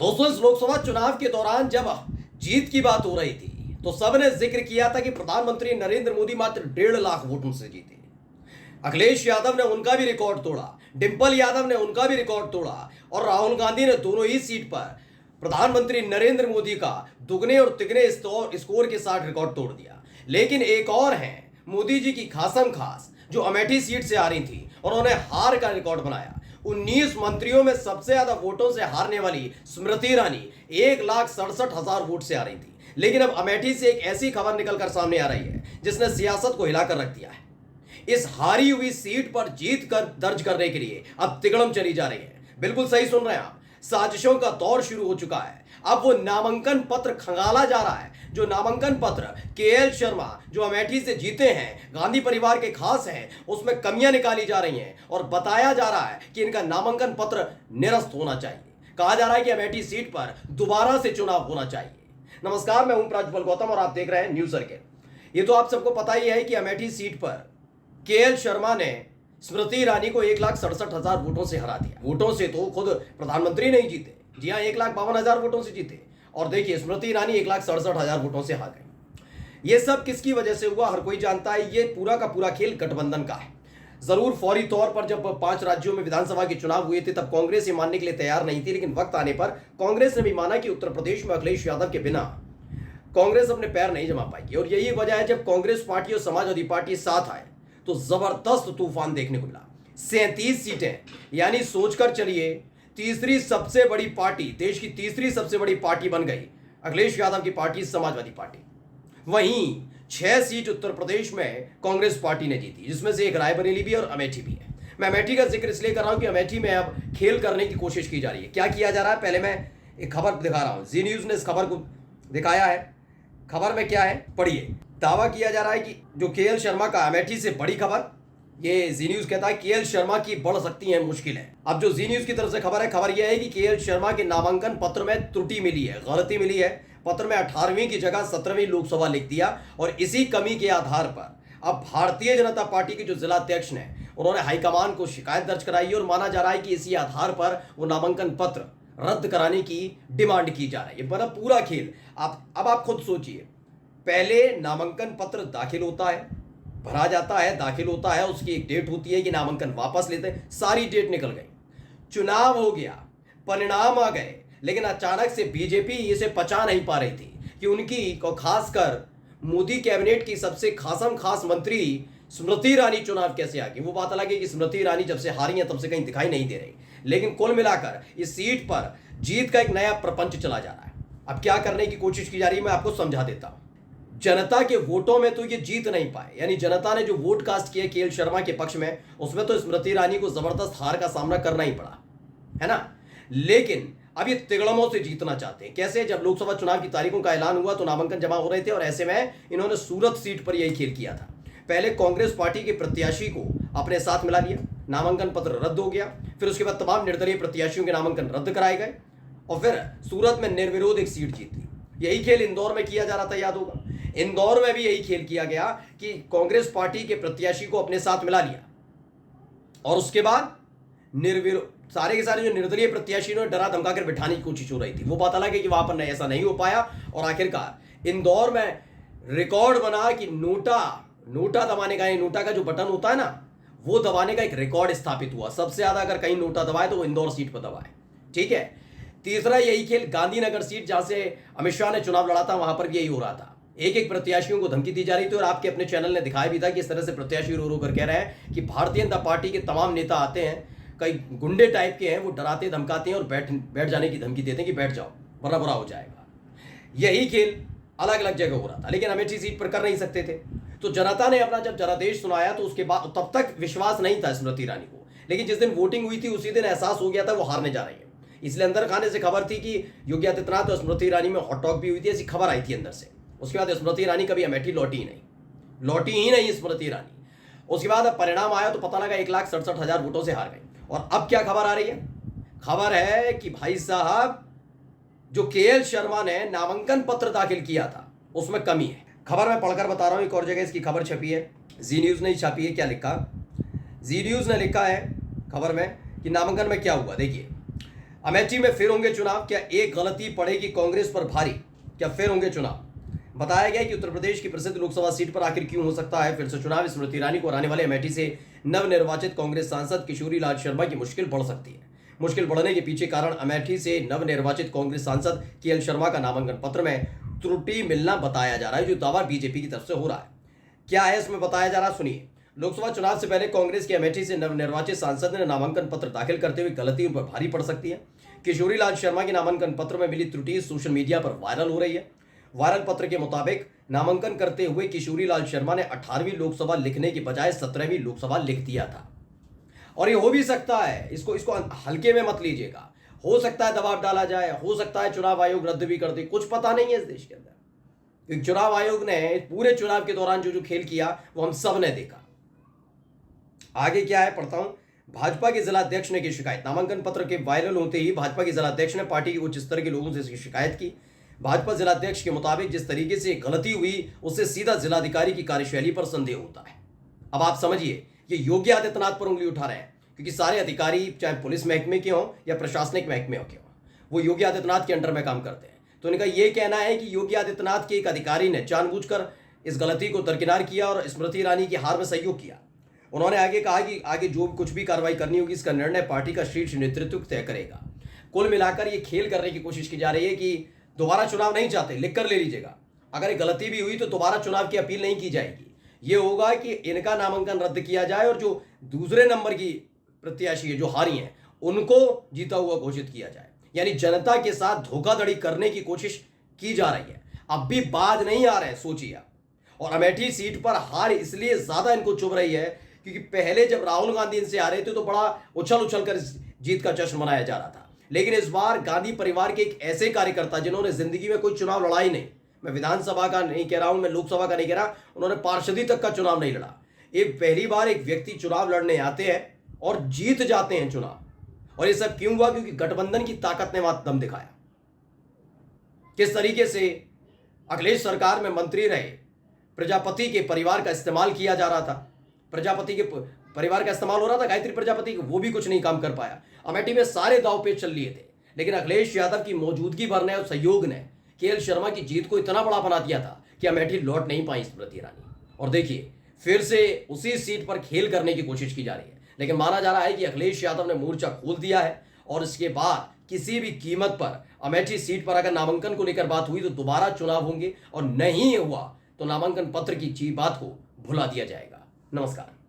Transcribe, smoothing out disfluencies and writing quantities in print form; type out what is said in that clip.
दोस्तों, इस लोकसभा चुनाव के दौरान जब जीत की बात हो रही थी तो सबने जिक्र किया था कि प्रधानमंत्री नरेंद्र मोदी मात्र 1.5 लाख वोटों से जीते। अखिलेश यादव ने उनका भी रिकॉर्ड तोड़ा, डिंपल यादव ने उनका भी रिकॉर्ड तोड़ा और राहुल गांधी ने दोनों ही सीट पर प्रधानमंत्री नरेंद्र मोदी का दुगने और तिगने स्कोर के साथ रिकॉर्ड तोड़ दिया। लेकिन एक और है मोदी जी की खासम खास, जो अमेठी सीट से आ रही थी और उन्होंने हार का रिकॉर्ड बनाया। 19 मंत्रियों में सबसे ज्यादा वोटों से हारने वाली स्मृति ईरानी 1,67,000 वोट से आ रही थी। लेकिन अब अमेठी से एक ऐसी खबर निकलकर सामने आ रही है जिसने सियासत को हिलाकर रख दिया है। इस हारी हुई सीट पर जीत कर दर्ज करने के लिए अब तिगड़म चली जा रही है। बिल्कुल सही सुन रहे हैं आप, साजिशों का दौर शुरू हो चुका है। अब वो नामांकन पत्र खंगाला जा रहा है। जो नामांकन पत्र केएल शर्मा जो अमेठी से जीते हैं, गांधी परिवार के खास हैं, उसमें कमियां निकाली जा रही हैं और बताया जा रहा है कि इनका नामांकन पत्र निरस्त होना चाहिए। कहा जा रहा है कि अमेठी सीट पर दोबारा से चुनाव होना चाहिए। नमस्कार, मैं हूं प्रज्वल गौतम और आप देख रहे हैं न्यूज सर्किल। ये तो आप सबको पता ही है कि अमेठी सीट पर केएल शर्मा ने स्मृति ईरानी को 1,67,000 वोटों से हरा दिया। वोटों से तो खुद प्रधानमंत्री नहीं जीते, जी हाँ, 1,52,000 वोटों से जीते। और देखिए, स्मृति ईरानी 1,67,000 वोटों से हार गई। ये सब किसकी वजह से हुआ, हर कोई जानता है। ये पूरा का पूरा खेल गठबंधन का है। जरूर फौरी तौर पर जब 5 राज्यों में विधानसभा के चुनाव हुए थे तब कांग्रेस ये मानने के लिए तैयार नहीं थी, लेकिन वक्त आने पर कांग्रेस ने भी माना कि उत्तर प्रदेश में अखिलेश यादव के बिना कांग्रेस अपने पैर नहीं जमा पाएगी। और यही वजह है, जब कांग्रेस पार्टी और समाजवादी पार्टी साथ आए तो जबरदस्त तूफान देखने को मिला। 37 सीटें, यानी सोचकर चलिए, तीसरी सबसे बड़ी पार्टी, देश की तीसरी सबसे बड़ी पार्टी बन गई अखिलेश यादव की पार्टी समाजवादी पार्टी। वहीं 6 सीट उत्तर प्रदेश में कांग्रेस पार्टी ने जीती, जिसमें से एक रायबरेली भी और अमेठी भी है। मैं अमेठी का जिक्र इसलिए कर रहा हूं कि अमेठी में अब खेल करने की कोशिश की जा रही है। क्या किया जा रहा है, पहले मैं एक खबर दिखा रहा हूं। जी न्यूज ने इस खबर को दिखाया है। खबर में क्या है, पढ़िए। दावा किया जा रहा है कि जो केएल शर्मा का अमेठी से बड़ी खबर, ये जी न्यूज कहता है केएल शर्मा की बढ़ सकती है मुश्किलें। अब जो जी न्यूज की तरफ से खबर है, खबर यह है कि केएल शर्मा के नामांकन पत्र में त्रुटि मिली है, गलती मिली है। पत्र में 18वीं की जगह 17वीं लोकसभा लिख दिया और इसी कमी के आधार पर अब भारतीय जनता पार्टी के जो जिलाध्यक्ष ने, उन्होंने हाईकमान को शिकायत दर्ज कराई है और माना जा रहा है कि इसी आधार पर वो नामांकन पत्र रद्द कराने की डिमांड की जा रही है। बड़ा पूरा खेल। अब आप खुद सोचिए, पहले नामांकन पत्र दाखिल होता है, भरा जाता है, दाखिल होता है, उसकी एक डेट होती है कि नामांकन वापस लेते हैं, सारी डेट निकल गई, चुनाव हो गया, परिणाम आ गए, लेकिन अचानक से बीजेपी इसे पचा नहीं पा रही थी कि उनकी को खासकर मोदी कैबिनेट की सबसे खासम खास मंत्री स्मृति ईरानी चुनाव कैसे आ गई। वो बात अलग है कि स्मृति ईरानी जब से हारी है तब से कहीं दिखाई नहीं दे रही, लेकिन कुल मिलाकर इस सीट पर जीत का एक नया प्रपंच चला जा रहा है। अब क्या करने की कोशिश की जा रही है, मैं आपको समझा देता हूं। जनता के वोटों में तो ये जीत नहीं पाए, यानी जनता ने जो वोट कास्ट किए केएल शर्मा के पक्ष में, उसमें तो स्मृति ईरानी को जबरदस्त हार का सामना करना ही पड़ा, है ना। लेकिन अब ये तिगड़मों से जीतना चाहते हैं। कैसे, जब लोकसभा चुनाव की तारीखों का ऐलान हुआ तो नामांकन जमा हो रहे थे और ऐसे में इन्होंने सूरत सीट पर यही खेल किया था। पहले कांग्रेस पार्टी के प्रत्याशी को अपने साथ मिला लिया, नामांकन पत्र रद्द हो गया। फिर उसके बाद तमाम निर्दलीय प्रत्याशियों के नामांकन रद्द कराए गए और फिर सूरत में निर्विरोध एक सीट जीती। यही खेल इंदौर में किया जा रहा था, याद होगा। इंदौर में भी यही खेल किया गया कि कांग्रेस पार्टी के प्रत्याशी को अपने साथ मिला लिया और उसके बाद निर्विरोध सारे के सारे जो निर्दलीय प्रत्याशी ने डरा धमका कर बिठाने की कोशिश हो रही थी। वो बात अलग है कि वहां पर ऐसा नहीं हो पाया और आखिरकार इंदौर में रिकॉर्ड बना कि नोटा दबाने का, नोटा का जो बटन होता है ना, वो दबाने का एक रिकॉर्ड स्थापित हुआ। सबसे ज्यादा अगर कहीं नोटा दबाए तो वो इंदौर सीट पर दबाए, ठीक है। तीसरा यही खेल गांधीनगर सीट, जहां से अमित शाह ने चुनाव लड़ा था, वहां पर भी यही हो रहा था। एक प्रत्याशियों को धमकी दी जा रही थी और आपके अपने चैनल ने दिखाया भी था कि इस तरह से प्रत्याशी रो रो कर कह रहे हैं कि भारतीय जनता पार्टी के तमाम नेता आते हैं, कई गुंडे टाइप के हैं, वो डराते धमकाते हैं और बैठ जाने की धमकी देते हैं कि बैठ जाओ वरना बुरा हो जाएगा। यही खेल अलग अलग जगह हो रहा था, लेकिन अमेठी सीट पर कर नहीं सकते थे। तो जनता ने अपना जब जनादेश सुनाया तो उसके बाद तब तक विश्वास नहीं था स्मृति ईरानी को, लेकिन जिस दिन वोटिंग हुई थी उसी दिन एहसास हो गया था वो हारने जा रही है। इसलिए अंदर खाने से खबर थी कि योगी आदित्यनाथ और स्मृति ईरानी में हॉट टॉक भी हुई थी, ऐसी खबर आई थी अंदर से। उसके बाद स्मृति ईरानी कभी अमेठी लौटी ही नहीं स्मृति ईरानी। उसके बाद परिणाम आया तो पता लगा 1,67,000 वोटों से हार गई। और अब क्या खबर आ रही है, खबर है कि भाई साहब जो केएल शर्मा ने नामांकन पत्र दाखिल किया था उसमें कमी है। खबर मैं पढ़कर बता रहा हूं, एक और जगह इसकी खबर छपी है, जी न्यूज ने छापी है। क्या लिखा, जी न्यूज ने लिखा है खबर में कि नामांकन में क्या हुआ, देखिए। अमेठी में फिर होंगे चुनाव, क्या एक गलती पड़ेगी कांग्रेस पर भारी, क्या फिर होंगे चुनाव। बताया गया कि उत्तर प्रदेश की प्रसिद्ध लोकसभा सीट पर आखिर क्यों हो सकता है फिर से चुनाव। स्मृति ईरानी को हराने वाले अमेठी से नवनिर्वाचित कांग्रेस सांसद किशोरी लाल शर्मा की मुश्किल बढ़ सकती है। मुश्किल बढ़ने के पीछे कारण अमेठी से नवनिर्वाचित कांग्रेस सांसद केएल शर्मा का नामांकन पत्र में त्रुटि मिलना बताया जा रहा है, जो दावा बीजेपी की तरफ से हो रहा है। क्या है इसमें बताया जा रहा है, सुनिए। लोकसभा चुनाव से पहले कांग्रेस के अमेठी से नवनिर्वाचित सांसद ने नामांकन पत्र दाखिल करते हुए गलती उन पर भारी पड़ सकती है। किशोरी लाल शर्मा के नामांकन पत्र में मिली त्रुटि सोशल मीडिया पर वायरल हो रही है। वायरल पत्र के मुताबिक नामांकन करते हुए किशोरी लाल शर्मा ने 18वीं लोकसभा लिखने के बजाय 17वीं लोकसभा लिख दिया था। और ये हो भी सकता है, इसको हल्के में मत लीजिएगा। हो सकता है दबाव डाला जाए, हो सकता है चुनाव आयोग रद्द भी कर दे, कुछ पता नहीं है इस देश के अंदर। क्योंकि चुनाव आयोग ने पूरे चुनाव के दौरान जो खेल किया वो हम सब ने देखा। आगे क्या है पढ़ता हूं। भाजपा के जिलाध्यक्ष ने की शिकायत। नामांकन पत्र के वायरल होते ही भाजपा के जिलाध्यक्ष ने पार्टी के उच्च स्तर के लोगों से इसकी शिकायत की। भाजपा जिलाध्यक्ष के मुताबिक जिस तरीके से गलती हुई उससे सीधा जिलाधिकारी की कार्यशैली पर संदेह होता है। अब आप समझिए, ये योगी आदित्यनाथ पर उंगली उठा रहे हैं, क्योंकि सारे अधिकारी चाहे पुलिस महकमे के हों या प्रशासनिक महकमे के हों, वो योगी आदित्यनाथ के अंडर में काम करते हैं। तो उनका यह कहना है कि योगी आदित्यनाथ के एक अधिकारी ने जानबूझकर इस गलती को दरकिनार किया और स्मृति ईरानी की हार में सहयोग किया। उन्होंने आगे कहा कि आगे जो कुछ भी कार्रवाई करनी होगी इसका निर्णय पार्टी का शीर्ष नेतृत्व तय करेगा। कुल मिलाकर ये खेल करने की कोशिश की जा रही है कि दोबारा चुनाव नहीं चाहते, लिख कर ले लीजिएगा। अगर गलती भी हुई तो दोबारा चुनाव की अपील नहीं की जाएगी। ये होगा कि इनका नामांकन रद्द किया जाए और जो दूसरे नंबर की प्रत्याशी है जो हारी हैं उनको जीता हुआ घोषित किया जाए। यानी जनता के साथ धोखाधड़ी करने की कोशिश की जा रही है। अब भी बाज नहीं आ रहे, सोचिए आप। और अमेठी सीट पर हार इसलिए ज्यादा इनको चुभ रही है क्योंकि पहले जब राहुल गांधी इनसे आ रहे थे तो बड़ा उछल उछल कर जीत का जश्न मनाया जा रहा था। लेकिन इस बार गांधी परिवार के एक ऐसे कार्यकर्ता जिन्होंने जिंदगी में कोई चुनाव लड़ा ही नहीं, मैं विधानसभा का नहीं कह रहा हूं, मैं लोकसभा का नहीं कह रहा, उन्होंने पार्षदी तक का चुनाव नहीं लड़ा। एक पहली बार एक व्यक्ति चुनाव लड़ने आते हैं और जीत जाते हैं चुनाव। और ये सब क्यों हुआ? क्योंकि गठबंधन की ताकत ने वहां दम दिखाया। किस तरीके से अखिलेश सरकार में मंत्री रहे, प्रजापति के परिवार का इस्तेमाल किया जा रहा था, प्रजापति के परिवार का इस्तेमाल हो रहा था, गायत्री प्रजापति वो भी कुछ नहीं काम कर पाया। अमेठी में सारे दाव पेच चल लिए थे, लेकिन अखिलेश यादव की मौजूदगी भरने और सहयोग ने केएल शर्मा की जीत को इतना बड़ा बना दिया था कि अमेठी लौट नहीं पाई स्मृति ईरानी। और देखिए फिर से उसी सीट पर खेल करने की कोशिश की जा रही है। लेकिन माना जा रहा है कि अखिलेश यादव ने मोर्चा खोल दिया है और इसके बाद किसी भी कीमत पर अमेठी सीट पर अगर नामांकन को लेकर बात हुई तो दोबारा चुनाव होंगे, और नहीं हुआ तो नामांकन पत्र की बात को भुला दिया जाएगा। नमस्कार।